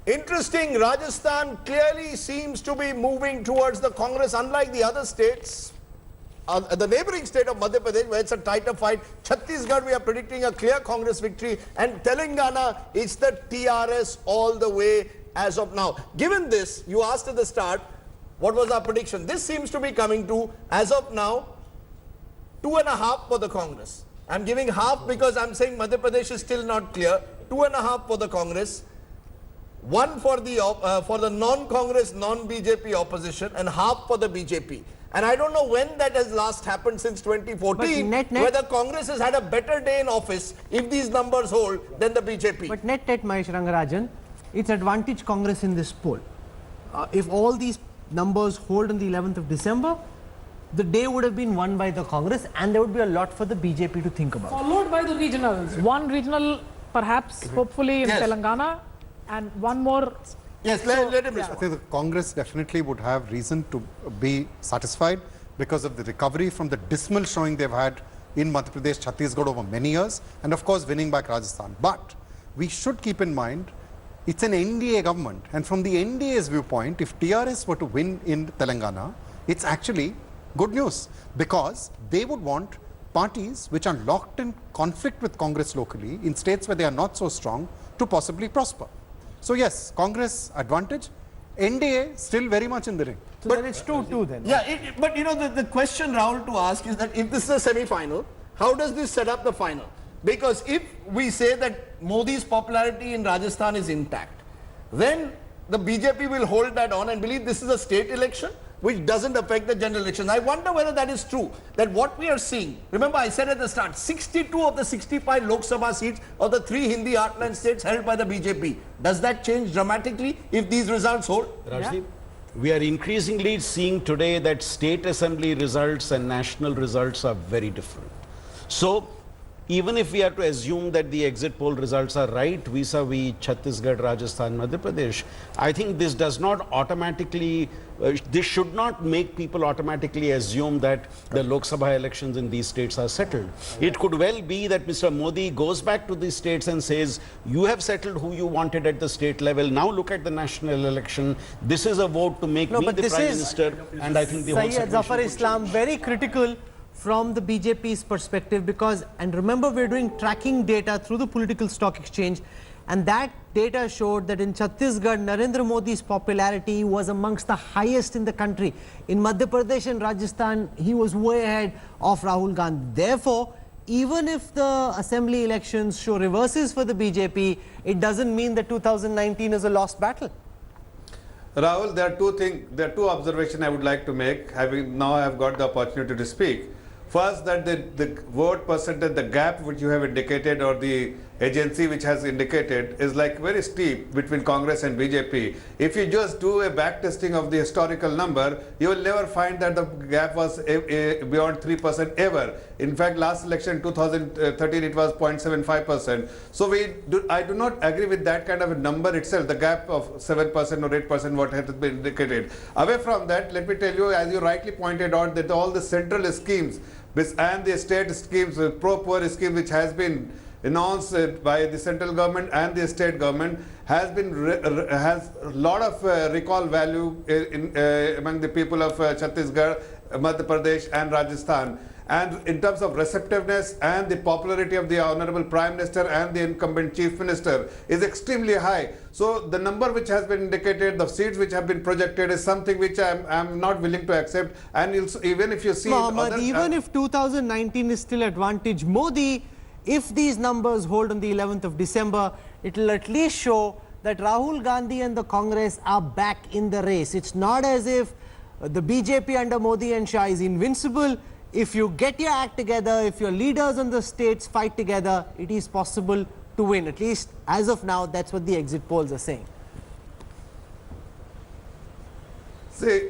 Interesting, Rajasthan clearly seems to be moving towards the Congress, unlike the other states. The neighboring state of Madhya Pradesh, where it's a tighter fight. Chhattisgarh, we are predicting a clear Congress victory. And Telangana, it's the TRS all the way as of now. Given this, you asked at the start, what was our prediction? This seems to be coming to, as of now, 2.5 for the Congress. I'm giving half because I'm saying Madhya Pradesh is still not clear. 2.5 for the Congress. 1 for the non-Congress, non-BJP opposition, and half for the BJP. And I don't know when that has last happened since 2014, whether Congress has had a better day in office, if these numbers hold, than the BJP. But net, Mahesh Rangarajan, it's advantage Congress in this poll. If all these numbers hold on the 11th of December, the day would have been won by the Congress, and there would be a lot for the BJP to think about. Followed by the regionals. One regional, perhaps, hopefully in Telangana, and one more. Yes, let him I think the Congress definitely would have reason to be satisfied because of the recovery from the dismal showing they've had in Madhya Pradesh, Chhattisgarh over many years, and of course winning back Rajasthan. But we should keep in mind it's an NDA government, and from the NDA's viewpoint, if TRS were to win in Telangana, it's actually good news because they would want parties which are locked in conflict with Congress locally in states where they are not so strong to possibly prosper. So yes, Congress advantage, NDA still very much in the ring. So then it's 2-2 then. Yeah, but you know, the question, Rahul, to ask is that if this is a semi-final, how does this set up the final? Because if we say that Modi's popularity in Rajasthan is intact, then the BJP will hold that on and believe this is a state election which doesn't affect the general elections. I wonder whether that is true, that what we are seeing, remember I said at the start, 62 of the 65 Lok Sabha seats of the 3 Hindi heartland states held by the BJP. Does that change dramatically if these results hold? Rajdeep, we are increasingly seeing today that state assembly results and national results are very different. So, even if we are to assume that the exit poll results are right vis-a-vis Chhattisgarh, Rajasthan, Madhya Pradesh, I think this does not automatically, this should not make people automatically assume that the Lok Sabha elections in these states are settled. It could well be that Mr. Modi goes back to these states and says, you have settled who you wanted at the state level, now look at the national election. This is a vote to make me the Prime Minister, and I think the whole Syed Zafar Islam very critical from the BJP's perspective because, and remember we're doing tracking data through the political stock exchange, and that data showed that in Chhattisgarh, Narendra Modi's popularity was amongst the highest in the country. In Madhya Pradesh and Rajasthan, he was way ahead of Rahul Gandhi. Therefore, even if the assembly elections show reverses for the BJP, it doesn't mean that 2019 is a lost battle. Rahul, there are two observations I would like to make, having now I've got the opportunity to speak. First, that the vote percentage, the gap which you have indicated or the agency which has indicated is like very steep between Congress and BJP. If you just do a back testing of the historical number, you will never find that the gap was beyond 3% ever. In fact, last election 2013 it was 0.75%. So I do not agree with that kind of a number itself, the gap of 7% or 8% what has been indicated. Away from that, let me tell you, as you rightly pointed out, that all the central schemes and the state schemes, pro-poor scheme which has been announced by the central government and the state government has a lot of recall value among the people of Chhattisgarh, Madhya Pradesh and Rajasthan. And in terms of receptiveness and the popularity of the Honorable Prime Minister and the incumbent Chief Minister is extremely high. So the number which has been indicated, the seats which have been projected is something which I'm not willing to accept. And even if you see... Mohammed, even if 2019 is still advantage Modi, if these numbers hold on the 11th of December, it will at least show that Rahul Gandhi and the Congress are back in the race. It's not as if the BJP under Modi and Shah is invincible. If you get your act together, if your leaders on the states fight together, it is possible to win. At least as of now, that's what the exit polls are saying. See,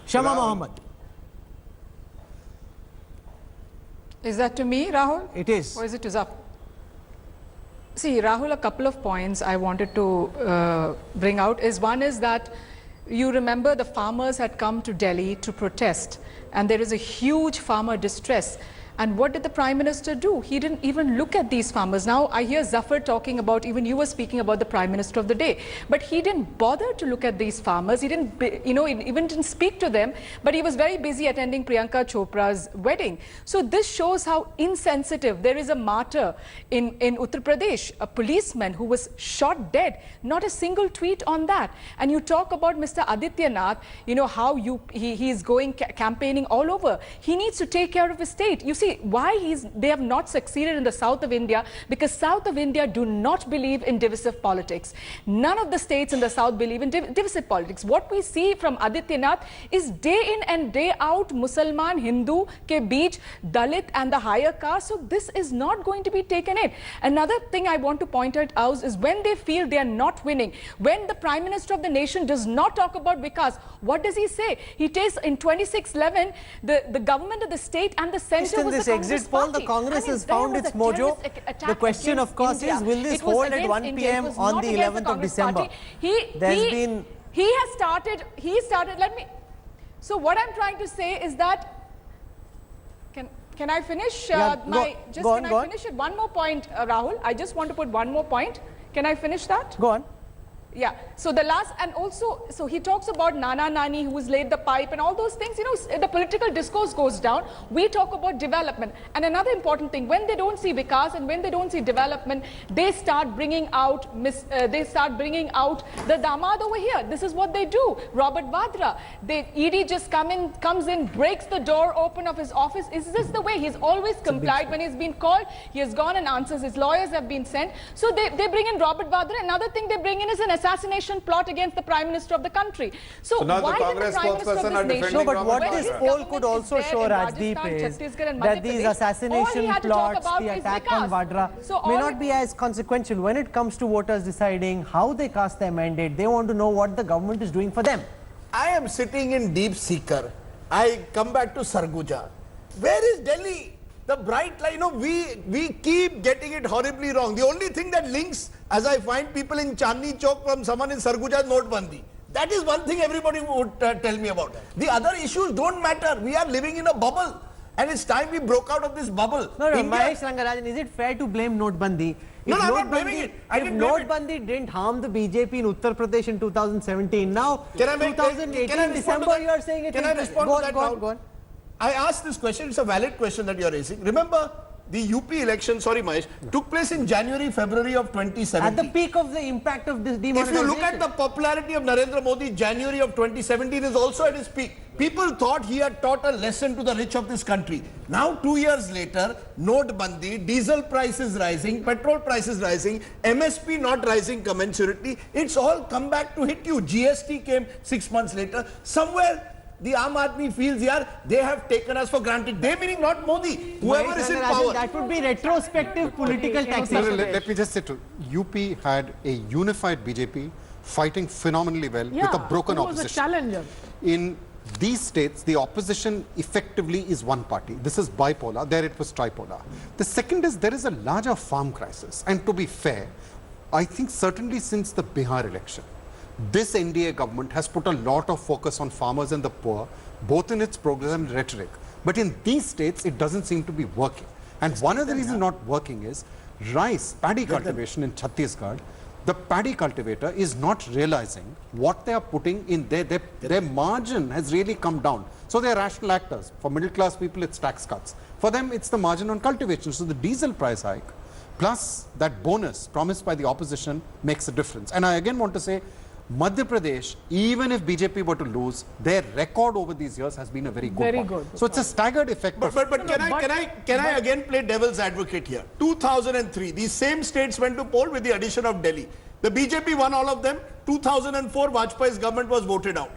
Shama Mohammed. Is that to me, Rahul? It is. Or is it to Zaf? See, Rahul, a couple of points I wanted to bring out is, one is that you remember the farmers had come to Delhi to protest, and there is a huge farmer distress. And what did the Prime Minister do? He didn't even look at these farmers. Now I hear Zafar talking about, even you were speaking about the Prime Minister of the day, but he didn't bother to look at these farmers. He didn't, even didn't speak to them, but he was very busy attending Priyanka Chopra's wedding. So this shows how insensitive. There is a martyr in Uttar Pradesh, a policeman who was shot dead, not a single tweet on that. And you talk about Mr. Adityanath, how he is going campaigning all over. He needs to take care of his state. You see, why they have not succeeded in the south of India, because south of India do not believe in divisive politics. None of the states in the south believe in divisive politics. What we see from Adityanath is day in and day out Musalman, Hindu ke beech, Dalit and the higher caste. So this is not going to be taken in. Another thing I want to point out is when they feel they are not winning, when the Prime Minister of the nation does not talk about Vikas, what does he say? He takes in 2611, the government of the state and the centre was this the Congress exit poll, the party. Congress has There found was its a mojo. terrorist attack The question, against of course, India. is will this It was hold at against 1 India. It p.m. was on not the against 11th of Congress December? party. He started, let me, so what I'm trying to say is that, can I finish finish it? One more point, Rahul. I just want to put one more point. Can I finish that? Go on. Yeah, so the last, and also, so he talks about Nana Nani who's laid the pipe and all those things, the political discourse goes down. We talk about development. And another important thing, when they don't see Vikas and when they don't see development, they start bringing out the damad over here. This is what they do. Robert Vadra, ED just comes in, breaks the door open of his office. Is this the way? He's always complied. When he's been called, he has gone and answers. His lawyers have been sent. So they bring in Robert Vadra. Another thing they bring in is an assassination plot against the Prime Minister of the country. So now the why Congress did the Prime Minister spokesperson of are this nation... defending No, but what Robert this Vadra. poll could also show, Rajdeep, is that these assassination plots, the attack on Vadra, may not be as consequential. When it comes to voters deciding how they cast their mandate, they want to know what the government is doing for them. I am sitting in Deep Seeker. I come back to Sarguja. Where is Delhi? The bright line, we keep getting it horribly wrong. The only thing that links, as I find people in Chandni Chowk from someone in Sarguja, is Notbandi. That is one thing everybody would tell me about. The other issues don't matter. We are living in a bubble. And it's time we broke out of this bubble. No, Mahesh Rangarajan, is it fair to blame Notbandi? No, I'm not blaming it. If Notbandi didn't harm the BJP in Uttar Pradesh in 2017, now 2018 December you are saying it. Can I respond to that now? Go on. I asked this question, it's a valid question that you are raising. Remember, the UP election, sorry Mahesh, took place in January, February of 2017. At the peak of the impact of this If demonetization. you look at the popularity of Narendra Modi, January of 2017 is also at its peak. People thought he had taught a lesson to the rich of this country. Now 2 years later, Notbandi, diesel prices rising, petrol prices rising, MSP not rising commensurately. It's all come back to hit you. GST came 6 months later. Somewhere the Aam Aadmi feels here, they have taken us for granted. They meaning not Modi, whoever is in power. That would be retrospective political taxation. Let me just say to UP had a unified BJP fighting phenomenally well with a broken opposition. Challenger. In these states, the opposition effectively is one party. This is bipolar. There it was tripolar. The second is there is a larger farm crisis. And to be fair, I think certainly since the Bihar election, this NDA government has put a lot of focus on farmers and the poor, both in its program and rhetoric. But in these states, it doesn't seem to be working. And one of the reasons not working is rice, paddy cultivation in Chhattisgarh. The paddy cultivator is not realizing what they are putting in their margin has really come down. So they are rational actors. For middle class people, it's tax cuts. For them, it's the margin on cultivation. So the diesel price hike plus that bonus promised by the opposition makes a difference. And I again want to say, Madhya Pradesh, even if BJP were to lose, their record over these years has been a very good one. So it's a staggered effect. But can I again play devil's advocate here? 2003, these same states went to poll with the addition of Delhi. The BJP won all of them. 2004, Vajpayee's government was voted out.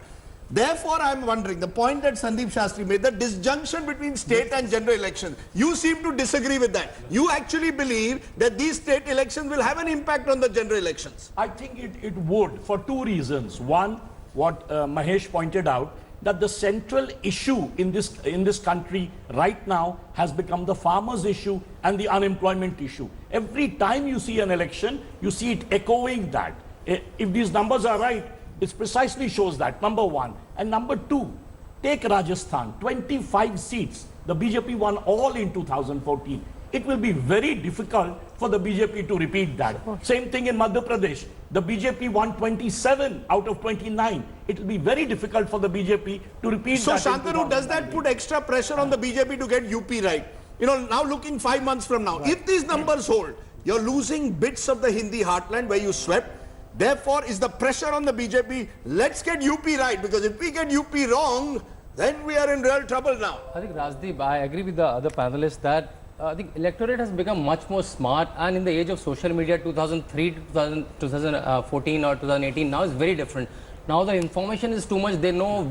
Therefore, I am wondering, the point that Sandeep Shastri made, the disjunction between state and general elections, you seem to disagree with that. You actually believe that these state elections will have an impact on the general elections. I think it would for two reasons. One, what Mahesh pointed out, that the central issue in this country right now has become the farmers' issue and the unemployment issue. Every time you see an election, you see it echoing that. If these numbers are right, it precisely shows that, number one. And number two, take Rajasthan, 25 seats. The BJP won all in 2014. It will be very difficult for the BJP to repeat that. Same thing in Madhya Pradesh. The BJP won 27 out of 29. It will be very difficult for the BJP to repeat So that. in Shantanu, does that 2019. put extra pressure on the BJP to get UP right? You know, now looking 5 months from now, if these numbers hold, you're losing bits of the Hindi heartland where you swept. Therefore, is the pressure on the BJP, let's get UP right, because if we get UP wrong, then we are in real trouble now. I think Rajdeep, I agree with the other panelists that the electorate has become much more smart, and in the age of social media, 2003 to 2014 or 2018, now is very different. Now the information is too much. They know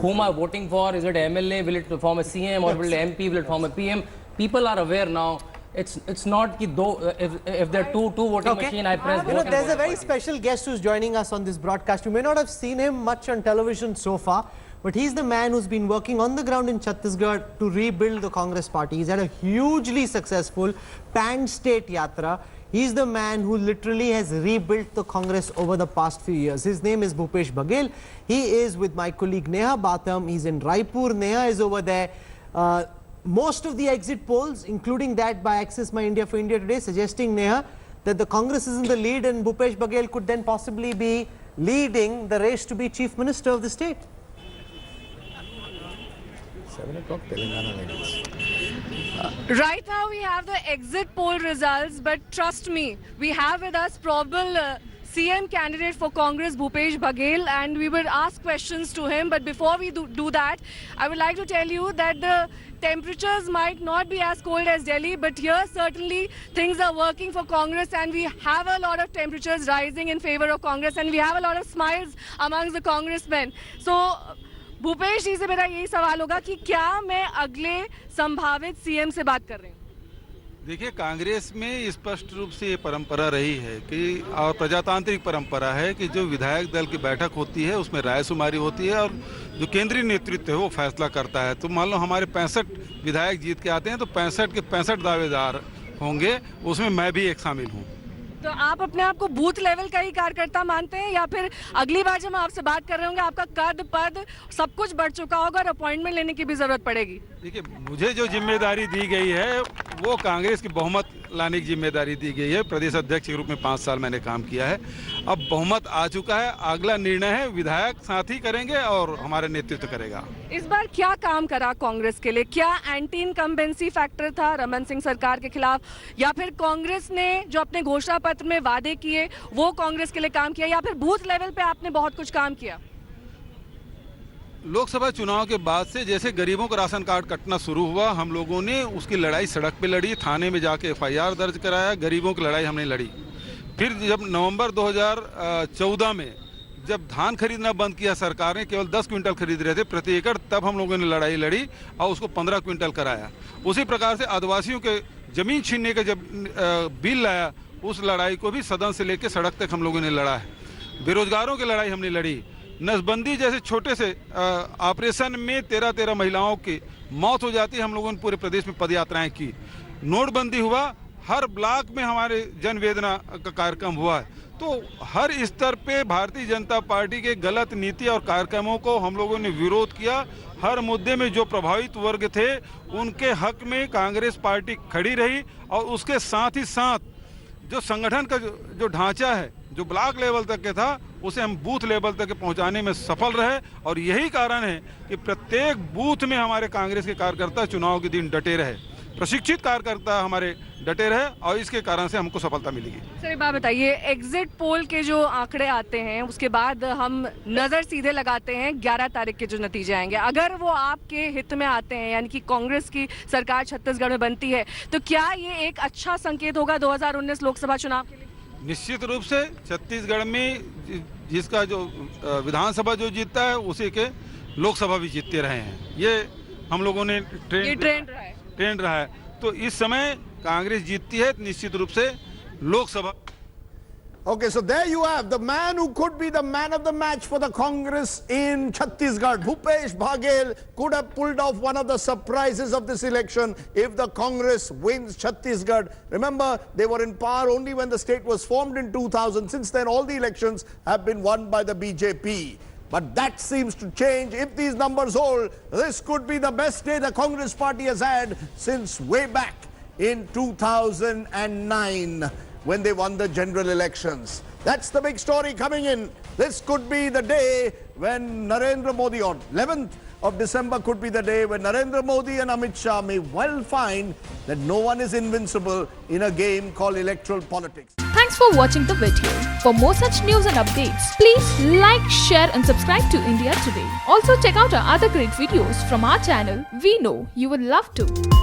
whom are voting for. Is it MLA? Will it form a CM or will it MP? Will it form a PM? People are aware now. It's not ki if there are two voting machine, I press You know, vote and there's vote a very party. special guest who's joining us on this broadcast. You may not have seen him much on television so far, but he's the man who's been working on the ground in Chhattisgarh to rebuild the Congress party. He's had a hugely successful pan-state yatra. He's the man who literally has rebuilt the Congress over the past few years. His name is Bhupesh Baghel. He is with my colleague Neha Batham. He's in Raipur. Neha is over there. Most of the exit polls, including that by Access My India for India today, suggesting, Neha, that the Congress is in the lead and Bhupesh Baghel could then possibly be leading the race to be Chief Minister of the state. 7 o'clock Telangana ladies. Right now we have the exit poll results, but trust me, we have with us probable CM candidate for Congress, Bhupesh Baghel, and we will ask questions to him. But before we do that, I would like to tell you that the temperatures might not be as cold as Delhi, but here certainly things are working for Congress, and we have a lot of temperatures rising in favor of Congress, and we have a lot of smiles amongst the congressmen. So, Bhupesh जी से मेरा यही सवाल होगा कि क्या मैं अगले संभावित सीएम से बात कर रही हूँ? देखिए, कांग्रेस में स्पष्ट रूप से ये परंपरा रही है कि और प्रजातांत्रिक परंपरा है कि जो विधायक दल की बैठक होती है उसमें रायशुमारी होती है और जो केंद्रीय नेतृत्व है वो फैसला करता है। तो मान लो हमारे 65 विधायक जीत के आते हैं तो 65 के 65 दावेदार होंगे, उसमें मैं भी एक शामिल हूँ। तो आप अपने आप को बूथ लेवल का ही कार्यकर्ता मानते हैं, या फिर अगली बार जब हम आपसे बात कर रहे होंगे आपका कद पद सब कुछ बढ़ चुका होगा और अपॉइंटमेंट लेने की भी जरूरत पड़ेगी? देखिए, मुझे जो जिम्मेदारी दी गई है वो कांग्रेस की बहुमत लाने की जिम्मेदारी दी गई है। प्रदेश अध्यक्ष के रूप में 5 साल मैंने काम किया है। अब बहुमत आ चुका है, अगला निर्णय है विधायक साथी करेंगे और हमारा नेतृत्व करेगा। इस बार क्या काम करा कांग्रेस के लिए? क्या एंटी इनकम्बेंसी फैक्टर था रमन सिंह सरकार के खिलाफ, या फिर कांग्रेस ने जो अपने घोषणा पत्र में वादे किए वो कांग्रेस के लिए काम किया, या फिर बूथ लेवल पे आपने बहुत कुछ काम किया? लोकसभा चुनाव के बाद से जैसे गरीबों का राशन कार्ड कटना शुरू हुआ, हम लोगों ने उसकी लड़ाई सड़क पे लड़ी, थाने में जाके FIR दर्ज कराया, गरीबों की लड़ाई हमने लड़ी। फिर जब नवंबर 2014 में जब धान खरीदना बंद किया सरकार ने, केवल 10 क्विंटल खरीद रहे थे प्रति एकड़, तब हम लोगों ने लड़ाई लड़ी और उसको 15 क्विंटल कराया। उसी प्रकार से आदिवासियों के जमीन छीनने का जब बिल लाया, उस लड़ाई को भी सदन से लेकर सड़क तक हम लोगों ने लड़ा है। बेरोजगारों की लड़ाई हमने लड़ी। नसबंदी जैसे छोटे से ऑपरेशन में 13 महिलाओं की मौत हो जाती है, हम लोगों ने पूरे प्रदेश में पदयात्राएं की। नोटबंदी हुआ, हर ब्लॉक में हमारे जनवेदना का कार्यक्रम हुआ है। तो हर स्तर पे भारतीय जनता पार्टी के गलत नीति और कार्यक्रमों को हम लोगों ने विरोध किया। हर मुद्दे में जो प्रभावित वर्ग थे उनके हक में कांग्रेस पार्टी खड़ी रही, और उसके साथ ही साथ जो संगठन का जो ढांचा है जो ब्लॉक लेवल तक के था उसे हम बूथ लेवल तक पहुंचाने में सफल रहे। और यही कारण है कि प्रत्येक बूथ में हमारे कांग्रेस के कार्यकर्ता चुनाव के दिन डटे रहे, प्रशिक्षित कार्यकर्ता हमारे डटे रहे, और इसके कारण से हमको सफलता मिलेगी। सर एक बात बताइए, एग्जिट पोल के जो आंकड़े आते हैं उसके बाद हम नज़र सीधे लगाते हैं 11 तारीख के जो नतीजे आएंगे, अगर वो आपके हित में आते हैं यानी कि कांग्रेस की सरकार छत्तीसगढ़ में बनती है, तो क्या ये एक अच्छा संकेत होगा 2019 लोकसभा चुनाव के लिए? निश्चित रूप से छत्तीसगढ़ में जिसका जो विधानसभा जो जीतता है उसी के लोकसभा भी जीतते रहे हैं। ये हम लोगों ने ट्रेंड रहा है। तो इस समय कांग्रेस जीतती है निश्चित रूप से Lok Sabha. Okay, so there you have the man who could be the man of the match for the Congress in Chhattisgarh. Bhupesh Baghel could have pulled off one of the surprises of this election if the Congress wins Chhattisgarh. Remember, they were in power only when the state was formed in 2000. Since then, all the elections have been won by the BJP. But that seems to change. If these numbers hold, this could be the best day the Congress party has had since way back in 2009 when they won the general elections. That's the big story coming in. This could be the day when Narendra Modi, on 11th of December could be the day when Narendra Modi and Amit Shah may well find that no one is invincible in a game called electoral politics. Thanks for watching the video. For more such news and updates, please like, share and subscribe to India Today. Also check out our other great videos from our channel. We know you will love to.